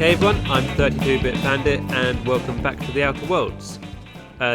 Hey everyone, I'm 32-bit Bandit and welcome back to the Outer Worlds.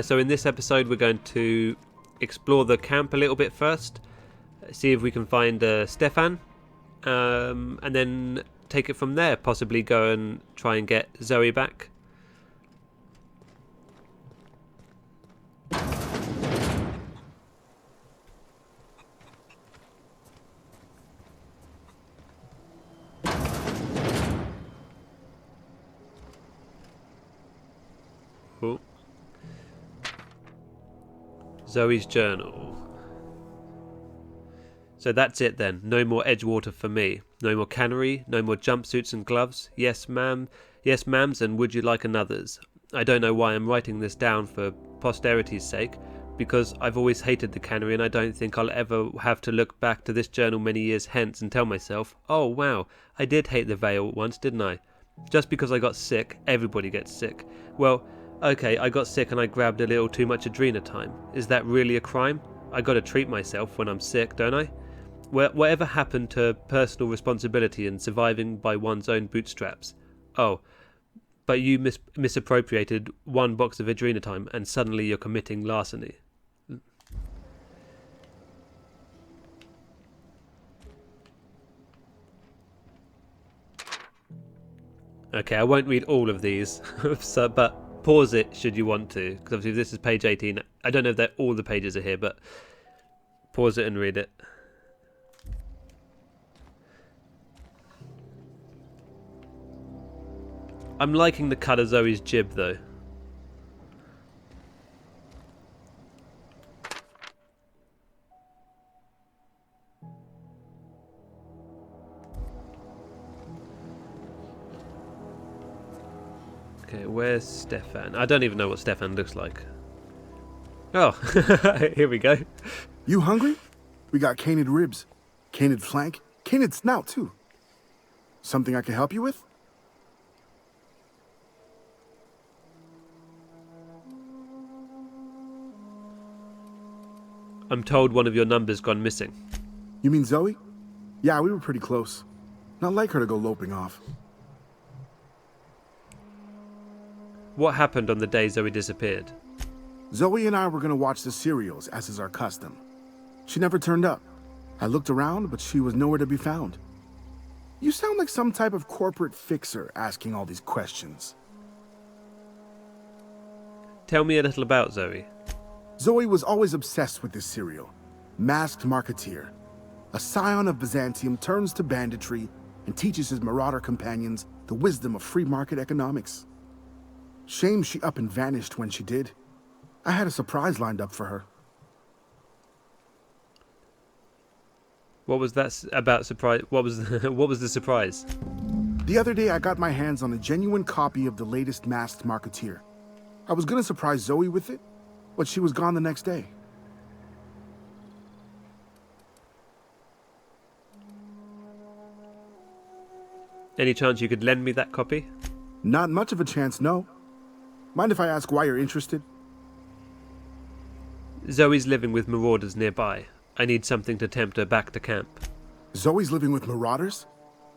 So in this episode we're going to explore the camp a little bit first, see if we can find Stefan, and then take it from there, possibly go and try and get Zoe back. Cool. Zoe's journal. So that's it then. No more Edgewater for me. No more cannery, no more jumpsuits and gloves. Yes, ma'am. Yes, ma'ams, and would you like another's? I don't know why I'm writing this down for posterity's sake, because I've always hated the cannery and I don't think I'll ever have to look back to this journal many years hence and tell myself, oh wow, I did hate the Vale once, didn't I? Just because I got sick, everybody gets sick. Well, okay, I got sick and I grabbed a little too much adrenatime. Is that really a crime? I gotta treat myself when I'm sick, don't I? Whatever happened to personal responsibility and surviving by one's own bootstraps? Oh, but you misappropriated one box of adrenatime and suddenly you're committing larceny. Okay, I won't read all of these, but pause it should you want to, because obviously this is page 18. I don't know if all the pages are here, but pause it and read it. I'm liking the cut of Zoe's jib though. Okay, where's Stefan? I don't even know what Stefan looks like. Oh, here we go. You hungry? We got canid ribs, canid flank, canid snout too. Something I can help you with? I'm told one of your numbers gone missing. You mean Zoe? Yeah, we were pretty close. Not like her to go loping off. What happened on the day Zoe disappeared? Zoe and I were gonna watch the serials, as is our custom. She never turned up. I looked around, but she was nowhere to be found. You sound like some type of corporate fixer asking all these questions. Tell me a little about Zoe. Zoe was always obsessed with this serial. Masked Marketeer. A scion of Byzantium turns to banditry and teaches his marauder companions the wisdom of free market economics. Shame she up and vanished when she did. I had a surprise lined up for her. What was that about surprise? What was the surprise? The other day I got my hands on a genuine copy of the latest Masked Marketeer. I was gonna surprise Zoe with it, but she was gone the next day. Any chance you could lend me that copy? Not much of a chance, no. Mind if I ask why you're interested? Zoe's living with marauders nearby. I need something to tempt her back to camp. Zoe's living with marauders?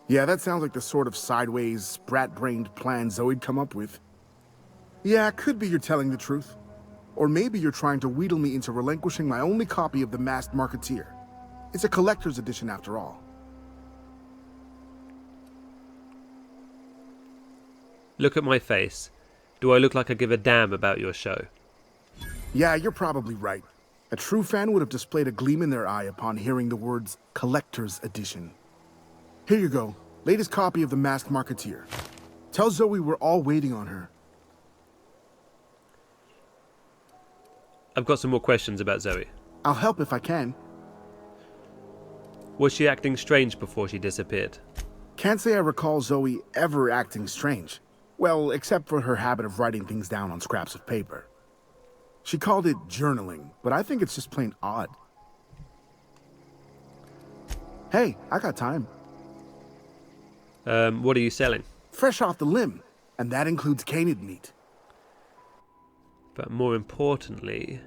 Yeah, that sounds like the sort of sideways, sprat-brained plan Zoe'd come up with. Yeah, it could be you're telling the truth. Or maybe you're trying to wheedle me into relinquishing my only copy of the Masked Marketeer. It's a collector's edition after all. Look at my face. Do I look like I give a damn about your show? Yeah, you're probably right. A true fan would have displayed a gleam in their eye upon hearing the words collector's edition. Here you go, latest copy of the Masked Marketeer. Tell Zoe we're all waiting on her. I've got some more questions about Zoe. I'll help if I can. Was she acting strange before she disappeared? Can't say I recall Zoe ever acting strange. Well, except for her habit of writing things down on scraps of paper. She called it journaling, but I think it's just plain odd. Hey, I got time. What are you selling? Fresh off the limb, and that includes canid meat. But more importantly,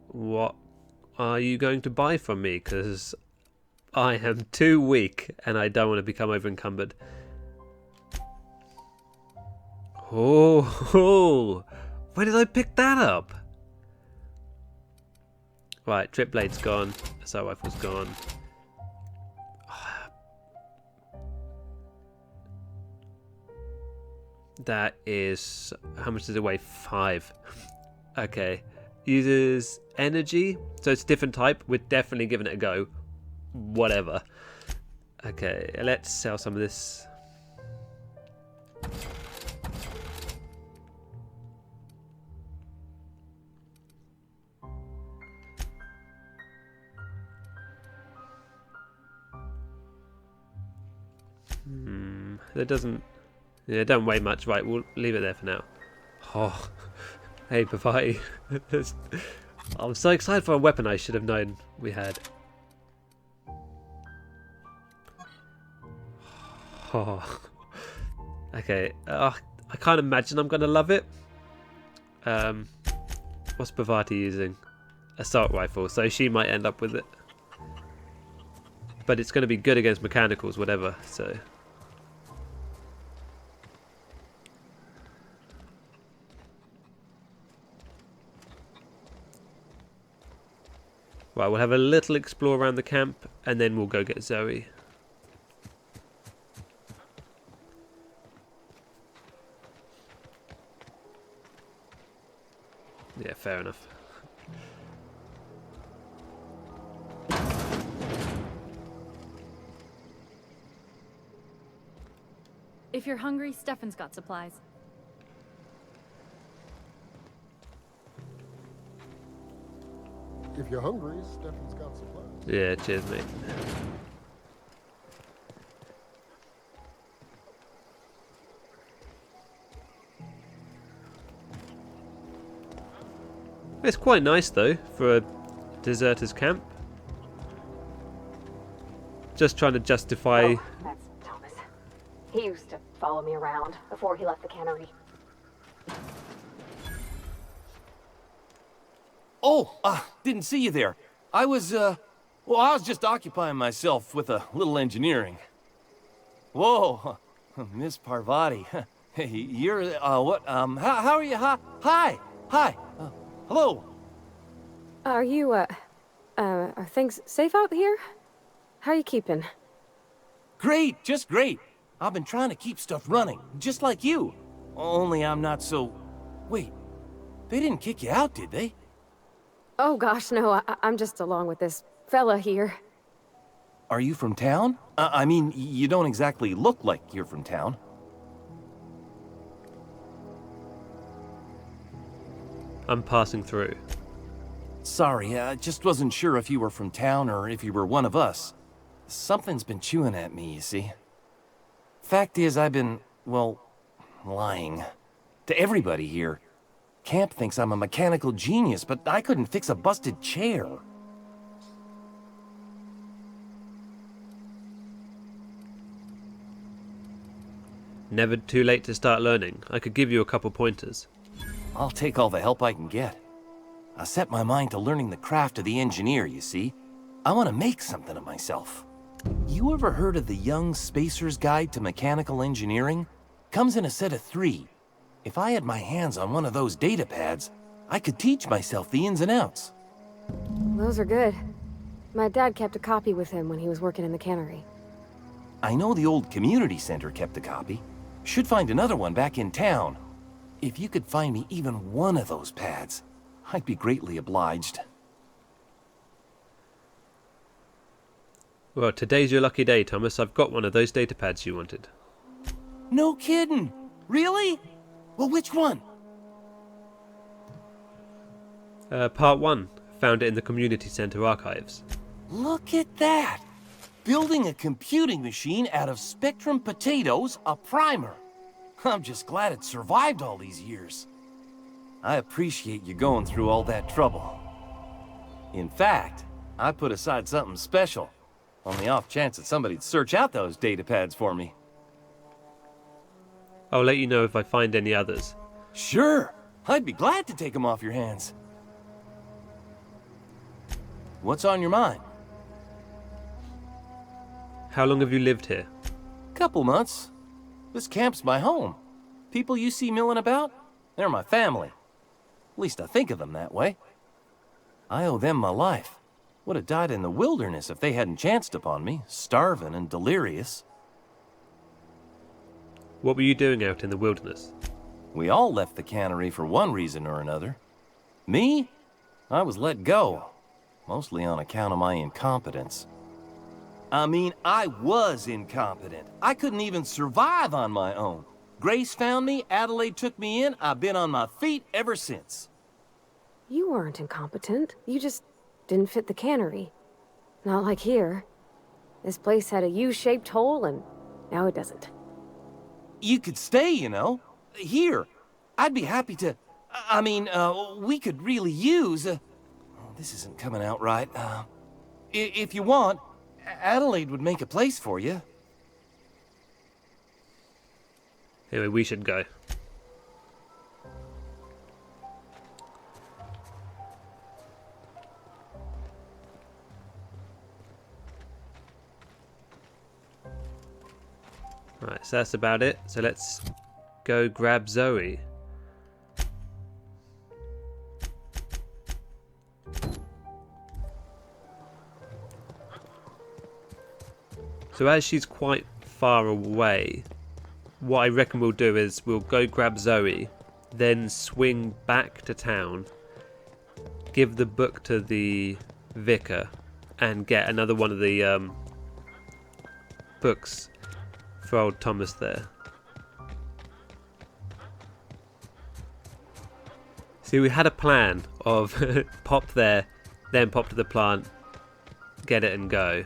what are you going to buy from me? Because I am too weak, and I don't want to become over-encumbered. Oh, where did I pick that up? Right, trip blade's gone. Assault rifle's gone. That is... how much does it weigh? 5. Okay. Uses energy, so it's a different type. We're definitely giving it a go. Whatever. Okay, let's sell some of this. That doesn't... yeah, it don't weigh much. Right, we'll leave it there for now. Oh, hey, Bavai. I'm so excited for a weapon I should have known we had. Oh. Okay, I can't imagine I'm going to love it. What's Bavati using? Assault rifle, so she might end up with it. But it's going to be good against mechanicals, whatever, so... Right, we'll have a little explore around the camp, and then we'll go get Zoe. Yeah, fair enough. If you're hungry, Stefan's got supplies. If you're hungry, Stefan's got supplies. Yeah, cheers, mate. It's quite nice, though, for a deserter's camp. Just trying to justify... Oh, that's Thomas. He used to follow me around before he left the cannery. Oh, didn't see you there. I was just occupying myself with a little engineering. Whoa, Miss Parvati. Hey, you're, what, how are you? Hi, hello. Are you, are things safe out here? How are you keeping? Great, just great. I've been trying to keep stuff running, just like you. Only I'm not so... Wait, they didn't kick you out, did they? Oh gosh, no, I'm just along with this fella here. Are you from town? I mean, you don't exactly look like you're from town. I'm passing through. Sorry, I just wasn't sure if you were from town or if you were one of us. Something's been chewing at me, you see. Fact is, I've been, well, lying. To everybody here. Camp thinks I'm a mechanical genius, but I couldn't fix a busted chair. Never too late to start learning. I could give you a couple pointers. I'll take all the help I can get. I set my mind to learning the craft of the engineer, you see. I want to make something of myself. You ever heard of the Young Spacer's Guide to Mechanical Engineering? Comes in a set of 3. If I had my hands on one of those data pads, I could teach myself the ins and outs. Those are good. My dad kept a copy with him when he was working in the cannery. I know the old community center kept a copy. Should find another one back in town. If you could find me even one of those pads, I'd be greatly obliged. Well, today's your lucky day, Thomas. I've got one of those data pads you wanted. No kidding! Really? Well, which one? Part 1. Found it in the community center archives. Look at that! Building a computing machine out of Spectrum potatoes, a primer. I'm just glad it survived all these years. I appreciate you going through all that trouble. In fact, I put aside something special, on the off chance that somebody'd search out those data pads for me. I'll let you know if I find any others. Sure! I'd be glad to take them off your hands. What's on your mind? How long have you lived here? Couple months. This camp's my home. People you see milling about, they're my family. At least I think of them that way. I owe them my life. Would have died in the wilderness if they hadn't chanced upon me, starving and delirious. What were you doing out in the wilderness? We all left the cannery for one reason or another. Me? I was let go, mostly on account of my incompetence. I mean, I was incompetent. I couldn't even survive on my own. Grace found me, Adelaide took me in, I've been on my feet ever since. You weren't incompetent. You just didn't fit the cannery. Not like here. This place had a U-shaped hole, and now it doesn't. You could stay, you know. Here. I'd be happy to... I mean, we could really use... oh, this isn't coming out right. If you want, Adelaide would make a place for you. Anyway, we should go. Right, so that's about it. So let's go grab Zoe. So as she's quite far away, what I reckon we'll do is we'll go grab Zoe, then swing back to town, give the book to the vicar, and get another one of the books for old Thomas there. See, we had a plan of pop there, then pop to the plant, get it and go.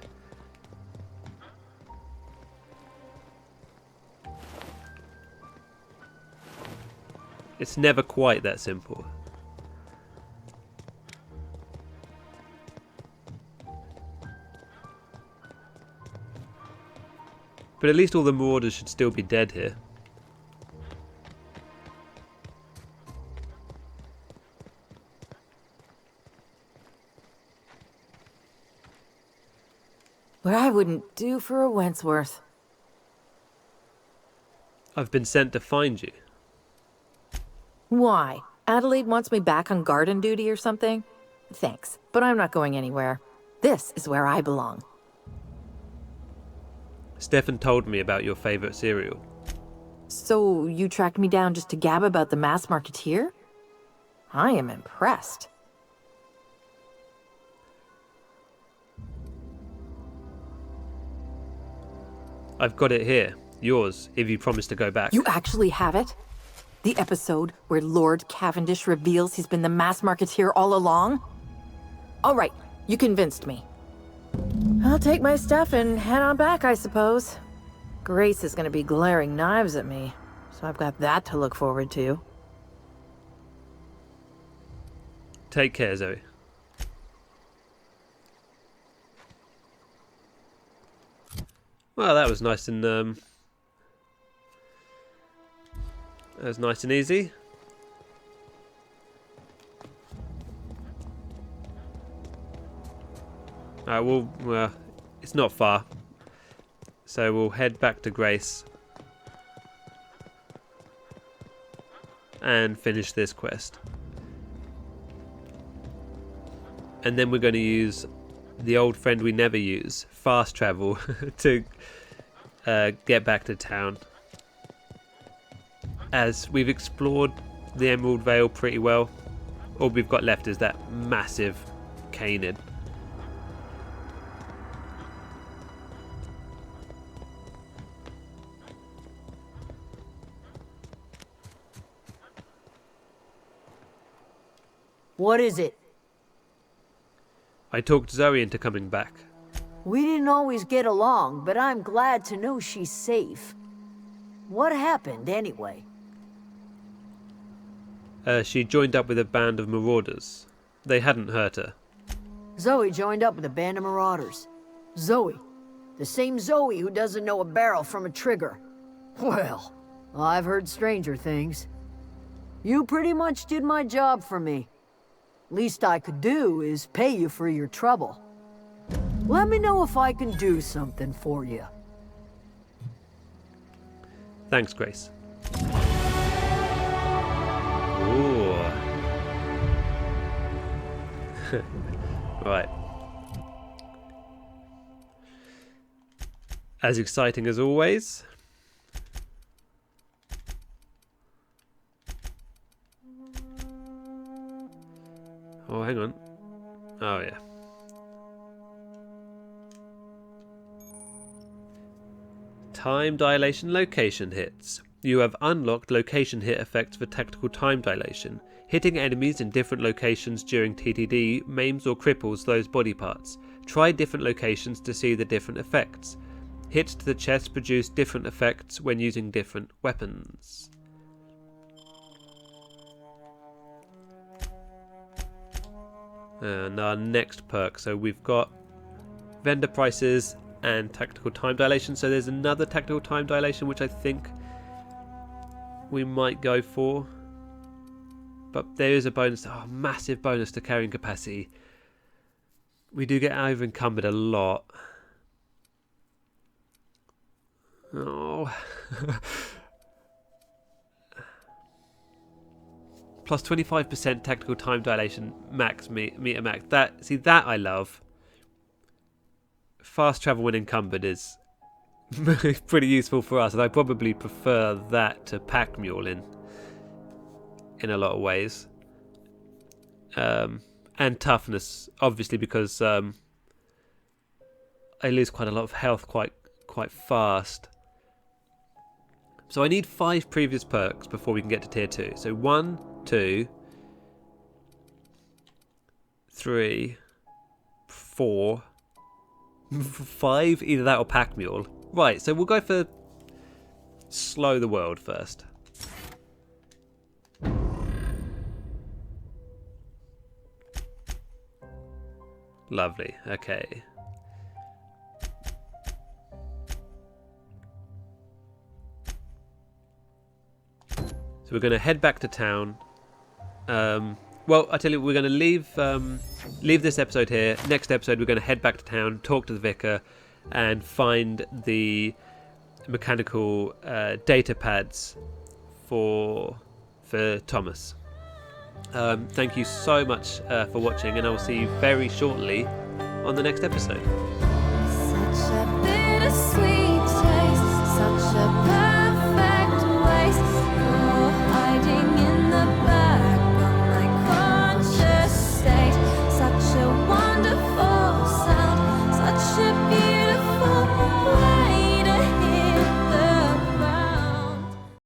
It's never quite that simple. But at least all the marauders should still be dead here. What I wouldn't do for a Wentworth. I've been sent to find you. Why? Adelaide wants me back on garden duty or something? Thanks, but I'm not going anywhere. This is where I belong. Stefan told me about your favourite cereal. So you tracked me down just to gab about the mass marketeer? I am impressed. I've got it here. Yours, if you promise to go back. You actually have it? The episode where Lord Cavendish reveals he's been the mass marketeer all along? All right, you convinced me. I'll take my stuff and head on back, I suppose. Grace is gonna be glaring knives at me, so I've got that to look forward to. Take care, Zoe. Well, that was nice and that was nice and easy. Well, it's not far, so we'll head back to Grace and finish this quest, and then we're going to use the old friend we never use, fast travel, to get back to town. As we've explored the Emerald Vale pretty well, all we've got left is that massive canid. What is it? I talked Zoe into coming back. We didn't always get along, but I'm glad to know she's safe. What happened, anyway? She joined up with a band of marauders. They hadn't hurt her. Zoe joined up with a band of marauders. Zoe. The same Zoe who doesn't know a barrel from a trigger. Well, I've heard stranger things. You pretty much did my job for me. Least I could do is pay you for your trouble. Let me know if I can do something for you. Thanks, Grace. Ooh. Right. As exciting as always. Oh, hang on. Oh, yeah. Time dilation location hits. You have unlocked location hit effects for tactical time dilation. Hitting enemies in different locations during TTD maims or cripples those body parts. Try different locations to see the different effects. Hits to the chest produce different effects when using different weapons. And our next perk, so we've got vendor prices and tactical time dilation. So there's another tactical time dilation which I think we might go for, but there is a bonus, massive bonus to carrying capacity. We do get over encumbered a lot. Oh. Plus 25% tactical time dilation max meter max. That I love. Fast travel when encumbered is pretty useful for us, and I probably prefer that to pack mule in a lot of ways. And toughness, obviously, because I lose quite a lot of health quite fast. So I need 5 previous perks before we can get to tier 2. So 1, 2, 3, 4, 5, either that or pack mule. Right, so we'll go for slow the world first. Lovely, okay. So we're going to head back to town. Well, I tell you, we're going to leave this episode here. Next episode, we're going to head back to town, talk to the vicar, and find the mechanical data pads for Thomas. Thank you so much for watching, and I will see you very shortly on the next episode. Such a bittersweet taste, such a perfect waste. You're hiding in the back of my conscious state. Such a wonderful sound, such a beautiful